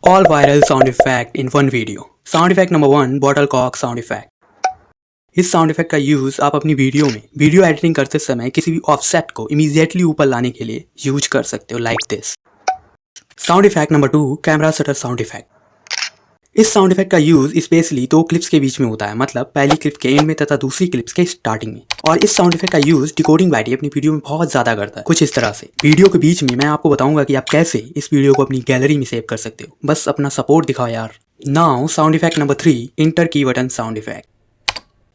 All viral sound effect in one video. Sound effect number 1, bottle cork sound effect. इस sound effect का use आप अपनी video में video editing करते समय किसी भी ऑफसेट को इमीडिएटली ऊपर लाने के लिए यूज कर सकते हो, like this. Sound effect number 2, camera shutter sound effect. इस साउंड इफेक्ट का यूज स्पेशली दो क्लिप्स के बीच में होता है, मतलब पहली क्लिप के एंड में तथा दूसरी क्लिप्स के स्टार्टिंग में। और इस साउंड इफेक्ट का यूज डिकोडिंग वाइटी अपनी वीडियो में बहुत ज्यादा करता है, कुछ इस तरह से। वीडियो के बीच में मैं आपको बताऊंगा कि आप कैसे इस वीडियो को अपनी गैलरी में सेव कर सकते हो। बस अपना सपोर्ट दिखाओ यार। Now sound effect number 3, inter की बटन साउंड इफेक्ट।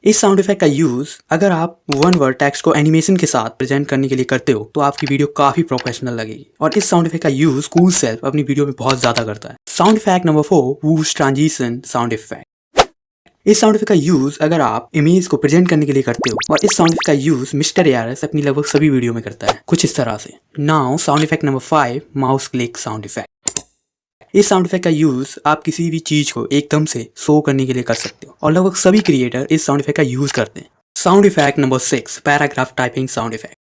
इस साउंड इफेक्ट का यूज अगर आप वन वर्ड टेक्स्ट को एनिमेशन के साथ प्रेजेंट करने के लिए करते हो तो आपकी वीडियो काफी प्रोफेशनल लगेगी। और इस साउंड इफेक्ट का यूज कूल सेल्फ अपनी वीडियो में बहुत ज्यादा करता है। Sound effect number 4, boost transition sound effect. इस साउंड इफेक्ट का यूज अगर आप इमेज को प्रेजेंट करने के लिए करते हो, और इस साउंड इफेक्ट का यूज मिस्टर एआरएस अपनी लगभग सभी वीडियो में करता है, कुछ इस तरह से। Now sound effect number 5, mouse click sound effect. इस साउंड इफेक्ट का यूज आप किसी भी चीज को एकदम से शो करने के लिए कर सकते हो, और लगभग सभी क्रिएटर इस साउंड इफेक्ट का यूज करते हैं। Sound effect number 6, paragraph typing sound effect.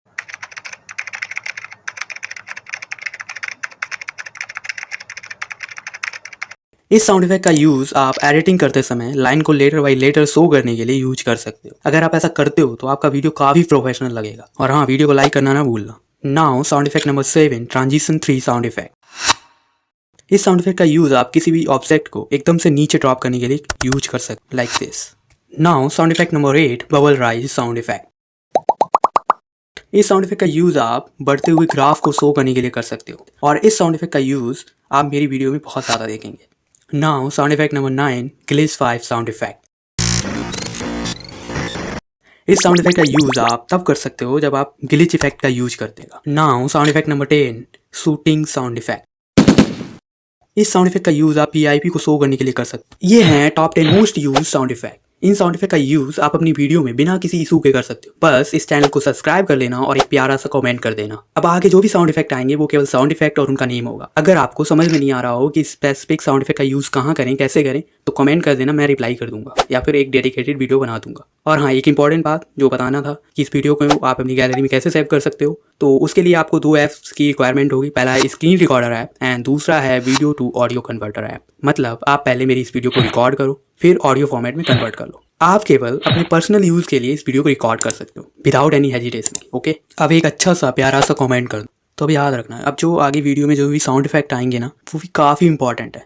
इस साउंड इफेक्ट का यूज आप एडिटिंग करते समय लाइन को लेटर बाई लेटर शो करने के लिए यूज कर सकते हो। अगर आप ऐसा करते हो तो आपका वीडियो काफी प्रोफेशनल लगेगा। और हाँ, वीडियो को लाइक करना ना भूलना। Now sound effect number 7, transition 3 sound effect. इस साउंड इफेक्ट का यूज आप किसी भी ऑब्जेक्ट को एकदम से नीचे ड्रॉप करने के लिए यूज कर सकते, like this. Now sound effect number 8, bubble rise sound effect. इस साउंड इफेक्ट का यूज आप बढ़ते हुए ग्राफ को शो करने के लिए कर सकते हो, और इस साउंड इफेक्ट का यूज आप मेरी वीडियो में बहुत ज्यादा देखेंगे। Now sound effect number 9, glitch 5 sound effect. इस साउंड इफेक्ट का यूज आप तब कर सकते हो जब आप ग्लिच इफेक्ट का यूज करते हो। Now sound effect number 10, shooting sound effect. इस साउंड इफेक्ट का यूज आप पीआईपी को शो करने के लिए कर सकते हो। ये हैं top 10 most use sound effect. इन साउंड इफेक्ट का यूज आप अपनी वीडियो में बिना किसी इशू के कर सकते हो। बस इस चैनल को सब्सक्राइब कर लेना और एक प्यारा सा कमेंट कर देना। अब आगे जो भी साउंड इफेक्ट आएंगे वो केवल साउंड इफेक्ट और उनका नेम होगा। अगर आपको समझ में नहीं आ रहा हो कि स्पेसिफिक साउंड इफेक्ट का यूज कहाँ करें, कैसे करें, तो कमेंट कर देना, मैं रिप्लाई कर दूंगा या फिर एक डेडिकेटेड वीडियो बना दूंगा। और हाँ, एक इंपॉर्टेंट बात जो बताना था कि इस वीडियो को आप अपनी गैलरी में कैसे सेव कर सकते हो, तो उसके लिए आपको 2 ऐप्स की रिक्वायरमेंट होगी। पहला है स्क्रीन रिकॉर्डर ऐप एंड दूसरा है video to audio converter app. मतलब आप पहले मेरी इस वीडियो को रिकॉर्ड करो, फिर ऑडियो फॉर्मेट में कन्वर्ट कर लो। आप केवल अपने पर्सनल यूज के लिए इस वीडियो को रिकॉर्ड कर सकते हो विदाउट एनी हेजिटेशन। ओके, अब एक अच्छा सा प्यारा सा कमेंट कर दो। तो अब याद रखना, अब जो आगे वीडियो में जो भी साउंड इफेक्ट आएंगे ना, वो भी काफ़ी इंपॉर्टेंट है।